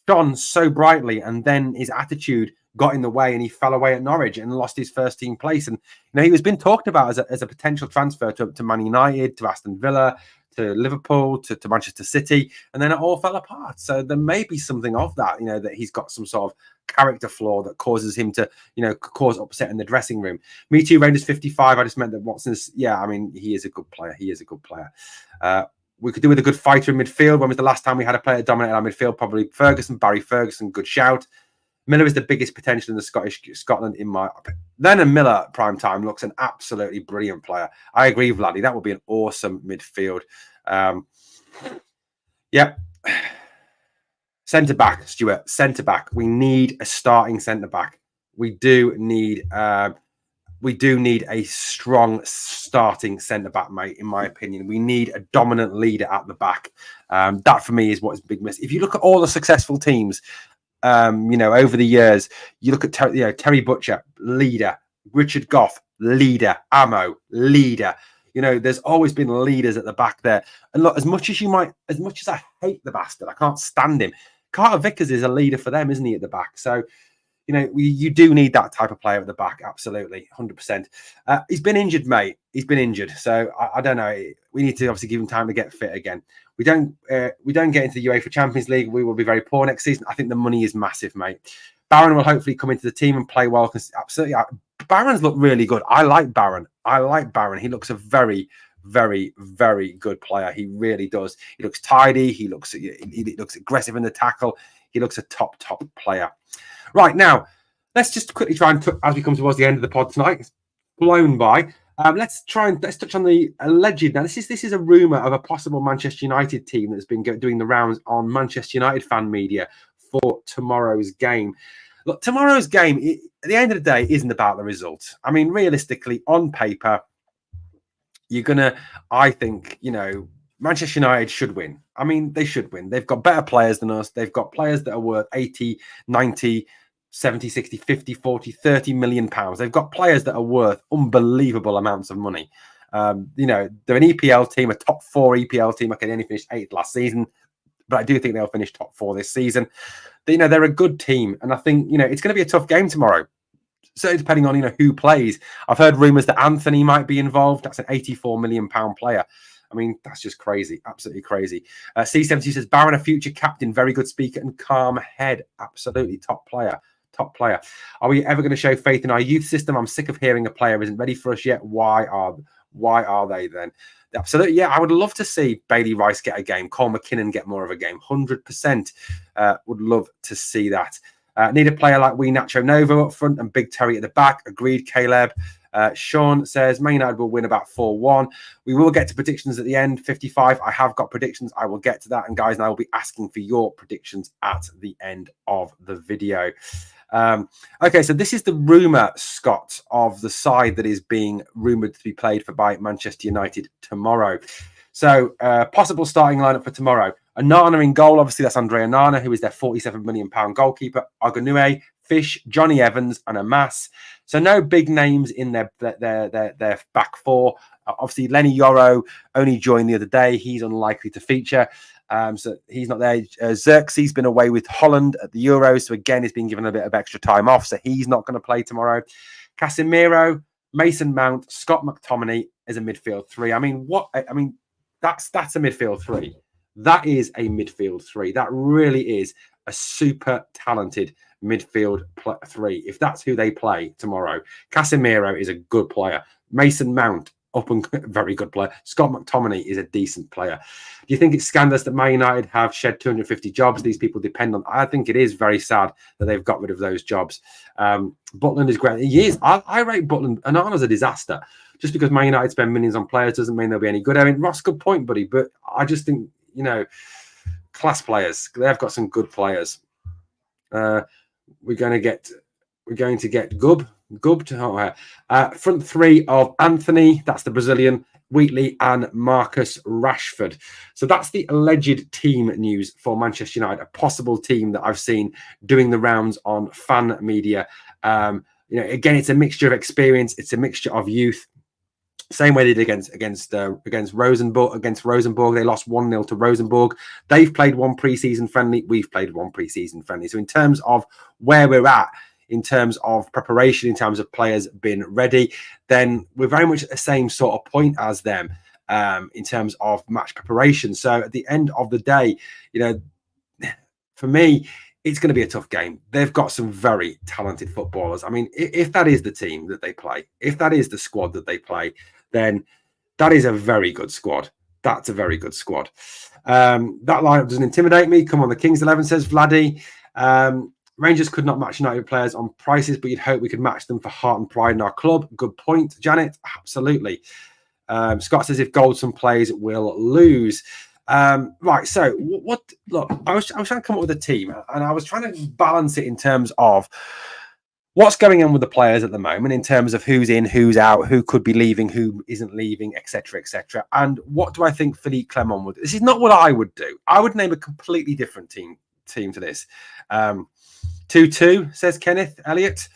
shone so brightly, and then his attitude got in the way and he fell away at Norwich and lost his first team place. And he was been talked about as a potential transfer to Man United, to Aston Villa, to Liverpool, to Manchester City, and then it all fell apart. So there may be something of that, that he's got some sort of character flaw that causes him to, cause upset in the dressing room. Me too, Rangers 55. I just meant that Watson's, he is a good player. He is a good player. We could do with a good fighter in midfield. When was the last time we had a player that dominated our midfield? Probably Ferguson, Barry Ferguson, good shout. Miller is the biggest potential in the Scotland in my opinion. Lennon Miller prime time looks an absolutely brilliant player. I agree, Vladdy. That would be an awesome midfield. Centre back, Stuart. Centre back. We need a starting centre back. We do need a strong starting centre back, mate. In my opinion, we need a dominant leader at the back. That for me is what is big miss. If you look at all the successful teams. Over the years, you look at Terry Butcher, leader, Richard Gough, leader, Amo, leader. There's always been leaders at the back there. And look, as much as I hate the bastard, I can't stand him. Carter Vickers is a leader for them, isn't he, at the back? So, you do need that type of player at the back, absolutely, 100%. He's been injured, mate. He's been injured, so I don't know. We need to obviously give him time to get fit again. We don't get into the UEFA Champions League. We will be very poor next season. I think the money is massive, mate. Barron will hopefully come into the team and play well. Absolutely, Barron's looked really good. I like Barron. He looks a very, very, very good player. He really does. He looks tidy. He looks aggressive in the tackle. He looks a top player. Right, now, let's just quickly try and, as we come towards the end of the pod tonight, it's blown by. Let's touch on the alleged. Now, this is a rumor of a possible Manchester United team that's been doing the rounds on Manchester United fan media for tomorrow's game. Look, tomorrow's game, at the end of the day, isn't about the result. I mean, realistically, on paper, I think, Manchester United should win. I mean, they should win. They've got better players than us. They've got players that are worth 80, 90, 70, 60, 50, 40, 30 million pounds. They've got players that are worth unbelievable amounts of money. They're an EPL team, a top 4 EPL team. Okay, they only finished 8th last season, but I do think they'll finish top 4 this season. They're a good team, and I think it's going to be a tough game tomorrow. So depending on who plays. I've heard rumours that Anthony might be involved. That's an 84 million pound player. I mean, that's just crazy. Absolutely crazy. C70 says, Barron, a future captain, very good speaker and calm head. Absolutely top player. Are we ever going to show faith in our youth system? I'm sick of hearing a player isn't ready for us yet. Why are they then? Absolutely. Yeah, I would love to see Bailey Rice get a game. Cole McKinnon get more of a game. 100% would love to see that. Need a player like Nacho Nova up front and Big Terry at the back. Agreed, Caleb. Sean says, Man United will win about 4-1. We will get to predictions at the end. 55. I have got predictions. I will get to that. And guys, I will be asking for your predictions at the end of the video. Okay, so this is the rumour, Scott, of the side that is being rumoured to be played for by Manchester United tomorrow. So, possible starting lineup for tomorrow. Onana in goal, obviously that's Andre Onana, who is their £47 million goalkeeper. Agonue, Fish, Johnny Evans, and Amas. So no big names in their back four. Obviously, Lenny Yoro only joined the other day. He's unlikely to feature. So he's not there. Xerxes been away with Holland at the Euros. So again, he's been given a bit of extra time off. So he's not going to play tomorrow. Casemiro, Mason Mount, Scott McTominay is a midfield three. I mean, that's a midfield three. That is a midfield three. That really is a super talented midfield three. If that's who they play tomorrow, Casemiro is a good player. Mason Mount, up and very good player. Scott McTominay is a decent player. Do you think it's scandalous that Man United have shed 250 jobs? These people depend on. I think it is very sad that they've got rid of those jobs. Butland is great. He is. I rate Butland. Onana's a disaster. Just because Man United spend millions on players doesn't mean they'll be any good. I mean, Ross, good point, buddy. But I just think, class players. They've got some good players. We're going to get Gubb to front three of Anthony, that's the Brazilian, Wheatley and Marcus Rashford. So that's the alleged team news for Manchester United, a possible team that I've seen doing the rounds on fan media. Again, it's a mixture of experience, it's a mixture of youth. Same way they did against Rosenborg. Against Rosenborg, they lost 1-0 to Rosenborg. They've played one preseason friendly. We've played one preseason friendly. So in terms of where we're at, in terms of preparation, in terms of players being ready, then we're very much at the same sort of point as them in terms of match preparation. So at the end of the day, for me, it's going to be a tough game. They've got some very talented footballers. I mean, if that is the team that they play, if that is the squad that they play, then that is a very good squad. That's a very good squad. That lineup doesn't intimidate me. Come on, the Kings 11, says Vladdy. Rangers could not match United players on prices, but you'd hope we could match them for heart and pride in our club. Good point, Janet. Absolutely. Scott says if Goldson plays, we'll lose. Right. So what? Look, I was trying to come up with a team, and I was trying to balance it in terms of what's going on with the players at the moment, in terms of who's in, who's out, who could be leaving, who isn't leaving, etc., etc. And what do I think Philippe Clement would? This is not what I would do. I would name a completely different team to this. 2-2, says Kenneth Elliott.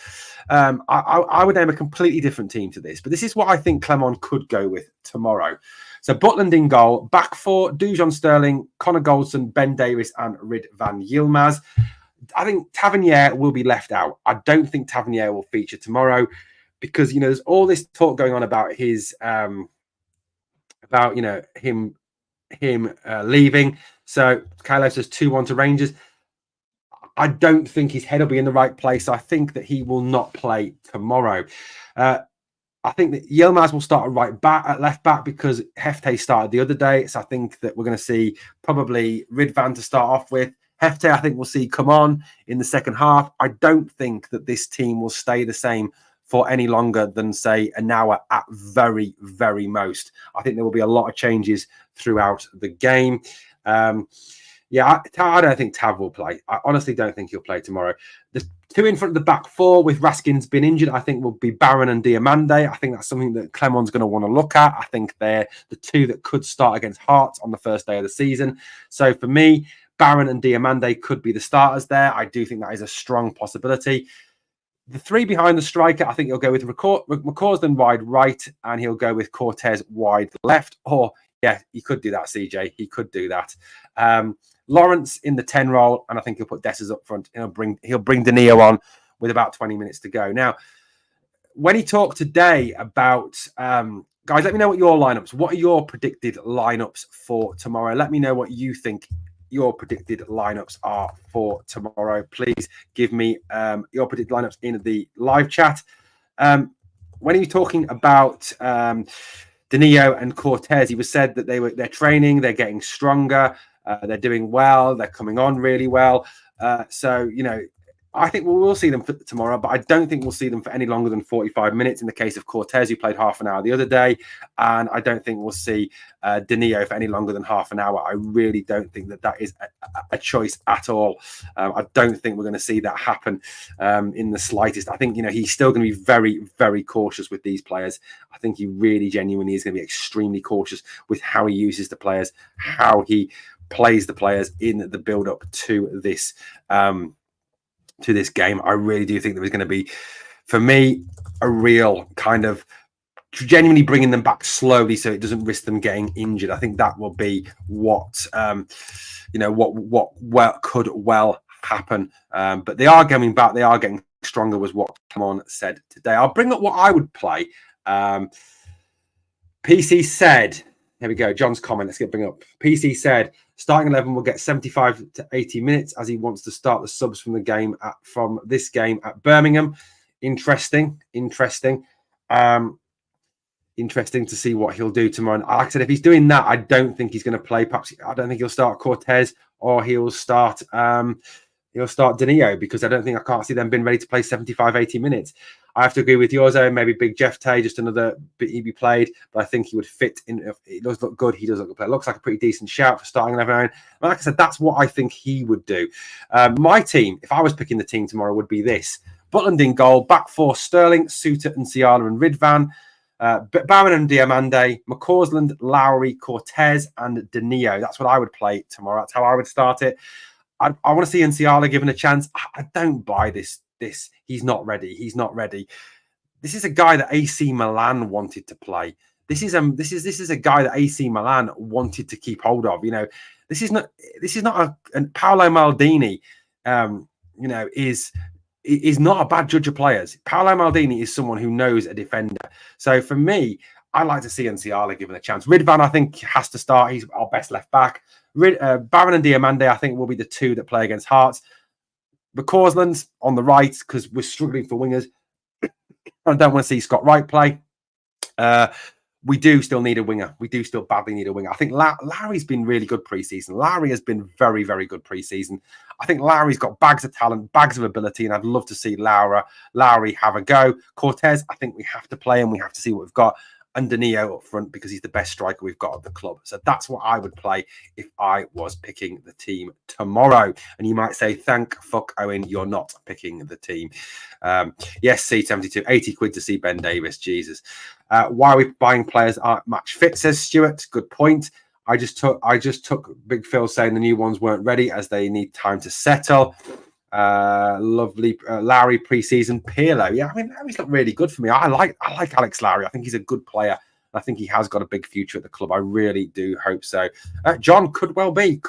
I would name a completely different team to this, but this is what I think Clement could go with tomorrow. So Butland in goal, back four, Dujon Sterling, Connor Goldson, Ben Davies, and Rid van Yilmaz. I think Tavernier will be left out. I don't think Tavernier will feature tomorrow because, there's all this talk going on about his, him leaving. So Kylo says 2-1 to Rangers. I don't think his head will be in the right place. I think that he will not play tomorrow. I think that Yilmaz will start at left back because Hefte started the other day. So I think that we're going to see probably Ridvan to start off with. Hefte, I think we'll see come on in the second half. I don't think that this team will stay the same for any longer than, say, an hour at very, very most. I think there will be a lot of changes throughout the game. I don't think Tav will play. I honestly don't think he'll play tomorrow. The two in front of the back four with Raskin's been injured, I think will be Barron and Diamande. I think that's something that Clement's going to want to look at. I think they're the two that could start against Hearts on the first day of the season. So for me, Barron and Diamande could be the starters there. I do think that is a strong possibility. The three behind the striker, I think he'll go with McCausland wide right, and he'll go with Cortez wide left. Or, yeah, he could do that, CJ. He could do that. Lawrence in the 10 role, and I think he'll put Dessers up front. He'll bring Danilo on with about 20 minutes to go. Now, when he talked today about guys, let me know what your lineups. What are your predicted lineups for tomorrow? Let me know what you think your predicted lineups are for tomorrow. Please give me your predicted lineups in the live chat. When he was talking about Danilo and Cortez, he was said that they're training, they're getting stronger. They're doing well. They're coming on really well. So, I think we'll see them for tomorrow, but I don't think we'll see them for any longer than 45 minutes in the case of Cortez, who played half an hour the other day. And I don't think we'll see Danilo for any longer than half an hour. I really don't think that is a choice at all. I don't think we're going to see that happen in the slightest. I think, he's still going to be very, very cautious with these players. I think he really genuinely is going to be extremely cautious with how he uses the players, how he plays the players in the build-up to this game. I really do think there is going to be, for me, a real kind of genuinely bringing them back slowly so it doesn't risk them getting injured. I think that will be what what could well happen. But they are coming back. They are getting stronger, was what Clement said today. I'll bring up what I would play. PC said, here we go, John's comment. Let's bring up. PC said, starting 11 will get 75 to 80 minutes as he wants to start the subs from this game at Birmingham. Interesting to see what he'll do tomorrow. Like I said, if he's doing that, I don't think he's going to play. Perhaps I don't think he'll start Cortez, or he'll start Danilo, because I can't see them being ready to play 75, 80 minutes. I have to agree with yours, maybe Big Jeff Tay, just another bit he'd be played, but I think he would fit in. It does look good. He does look good. It looks like a pretty decent shout for starting 11. Like I said, that's what I think he would do. My team, if I was picking the team tomorrow, would be this: Butland in goal, back four: Sterling, Suter, and Ciala, and Ridvan. Barron and Diamande, McCausland, Lowry, Cortez, and Danilo. That's what I would play tomorrow. That's how I would start it. I want to see Ciala given a chance. I don't buy this. He's not ready. This is a guy that AC Milan wanted to play. This is a guy that AC Milan wanted to keep hold of. This is not a Paolo Maldini. Is not a bad judge of players. Paolo Maldini is someone who knows a defender. So for me, I like to see Ciala given a chance. Ridvan, I think, has to start. He's our best left back. Barron and Diamande, I think, will be the two that play against Hearts. McCausland's on the right because we're struggling for wingers. I don't want to see Scott Wright play. We do still need a winger. We do still badly need a winger. I think Larry's been really good pre-season. Larry has been very, very good pre-season. I think Larry's got bags of talent, bags of ability, and I'd love to see Lowry have a go. Cortez, I think we have to play him. We have to see what we've got. And Danilo up front because he's the best striker we've got at the club. So that's what I would play if I was picking the team tomorrow. And you might say, thank fuck, Owen, you're not picking the team. Yes, C72, 80 quid to see Ben Davis. Jesus. Why are we buying players aren't match fit, says Stuart. Good point. I just took Big Phil saying the new ones weren't ready as they need time to settle. Lovely Lowry pre-season. Pirlo, yeah, I mean, Lowry's looked really good for me. I like Alex Lowry. I think he's a good player. I think he has got a big future at the club. I really do hope so. John, could well be.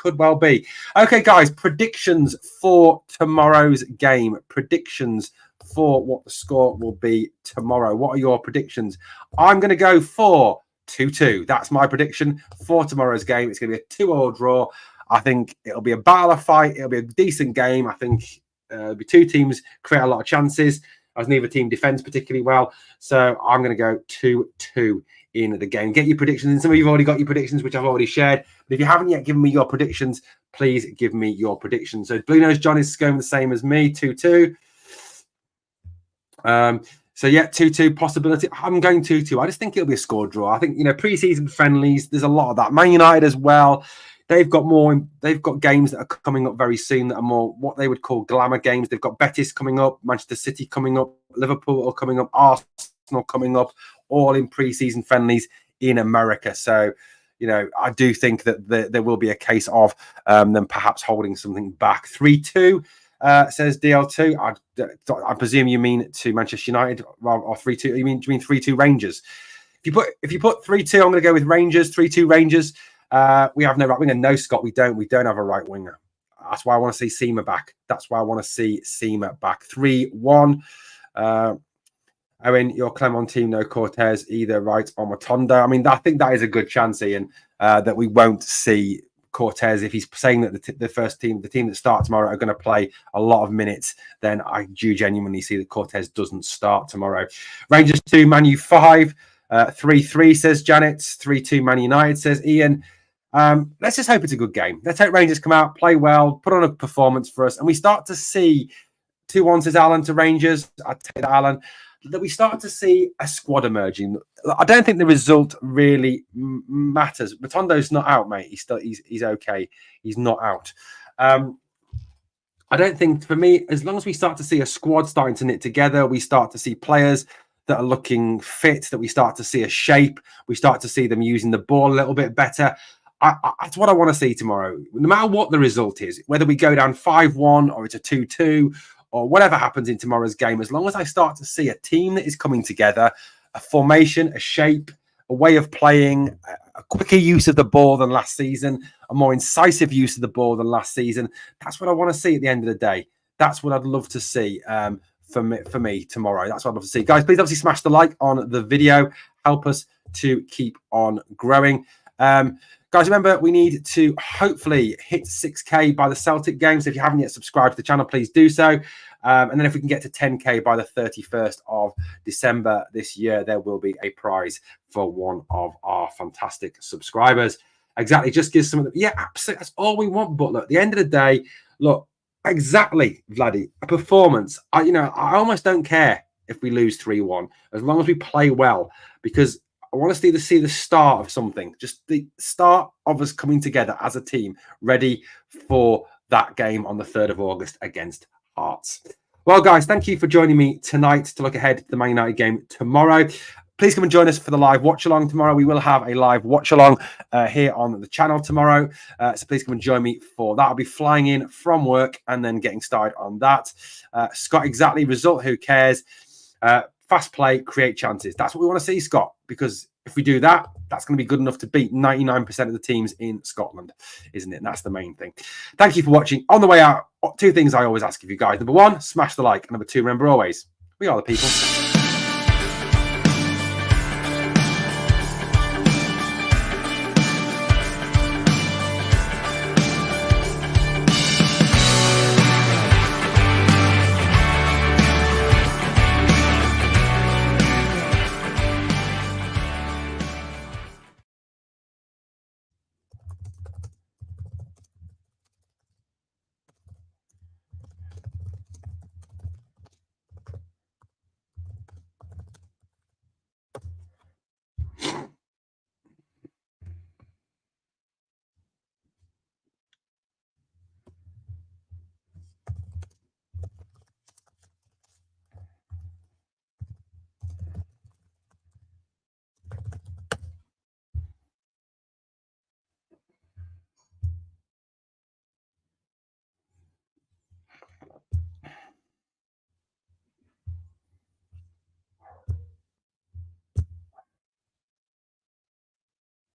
Okay, guys, predictions for tomorrow's game. Predictions for what the score will be tomorrow. What are your predictions? I'm going to go for 2-2. That's my prediction for tomorrow's game. It's going to be a 2-2 draw. I think it'll be a battle of fight. It'll be a decent game. I think the two teams create a lot of chances as neither team defends particularly well. So I'm going to go 2-2 in the game. Get your predictions. And some of you have already got your predictions, which I've already shared. But if you haven't yet given me your predictions, please give me your predictions. So Blue Nose John is going the same as me, 2-2. So yeah, 2-2 possibility. I'm going 2-2. I just think it'll be a score draw. I think, pre-season friendlies, there's a lot of that. Man United as well. They've got games that are coming up very soon that are more what they would call glamour games. They've got Betis coming up, Manchester City coming up, Liverpool coming up, Arsenal coming up, all in pre-season friendlies in America. So, I do think that there will be a case of them perhaps holding something back. 3-2, says DL2. I presume you mean to Manchester United or 3-2. Do you mean 3-2 Rangers? If you put 3-2, I'm going to go with Rangers. 3-2 Rangers. We have no right winger. No, Scott, we don't have a right winger. That's why I want to see Seema back. 3-1. Owen, your Clement team, no Cortez, either Wright or Matondo. I mean, I think that is a good chance, Ian, that we won't see Cortez. If he's saying that the team that starts tomorrow are going to play a lot of minutes, then I do genuinely see that Cortez doesn't start tomorrow. Rangers 2, Man U 5. 3-3, says Janet. 3-2 Man United, says Ian. Let's just hope it's a good game. Let's hope Rangers come out, play well, put on a performance for us, and we start to see 2-1, says Alan to Rangers. I'd take that, Alan. That we start to see a squad emerging. I don't think the result really matters. Matondo's not out, mate. He's okay. He's not out. I don't think, for me, as long as we start to see a squad starting to knit together, we start to see players that are looking fit, that we start to see a shape, we start to see them using the ball a little bit better. That's what I want to see tomorrow. No matter what the result is, whether we go down 5-1 or it's a 2-2 or whatever happens in tomorrow's game, as long as I start to see a team that is coming together, a formation, a shape, a way of playing, a quicker use of the ball than last season, a more incisive use of the ball than last season. That's what I want to see at the end of the day. That's what I'd love to see for me tomorrow. That's what I'd love to see. Guys, please obviously smash the like on the video. Help us to keep on growing. Guys, remember, we need to hopefully hit 6K by the Celtic game. So if you haven't yet subscribed to the channel, please do so. And then if we can get to 10K by the 31st of December this year, there will be a prize for one of our fantastic subscribers. Exactly. Just give some of the, yeah, absolutely. That's all we want. But look, at the end of the day, look, exactly, Vladdy, a performance. I almost don't care if we lose 3-1, as long as we play well, because I want us to see the start of something, just the start of us coming together as a team, ready for that game on the 3rd of August against Hearts. Well, guys, thank you for joining me tonight to look ahead to the Man United game tomorrow. Please come and join us for the live watch-along tomorrow. We will have a live watch-along here on the channel tomorrow. So please come and join me for that. I'll be flying in from work and then getting started on that. Scott, exactly. Result, who cares? Fast play, create chances. That's what we want to see, Scott, because if we do that, that's going to be good enough to beat 99% of the teams in Scotland, isn't it? And that's the main thing. Thank you for watching. On the way out, 2 things I always ask of you guys. Number 1, smash the like. And number 2, remember always, we are the people.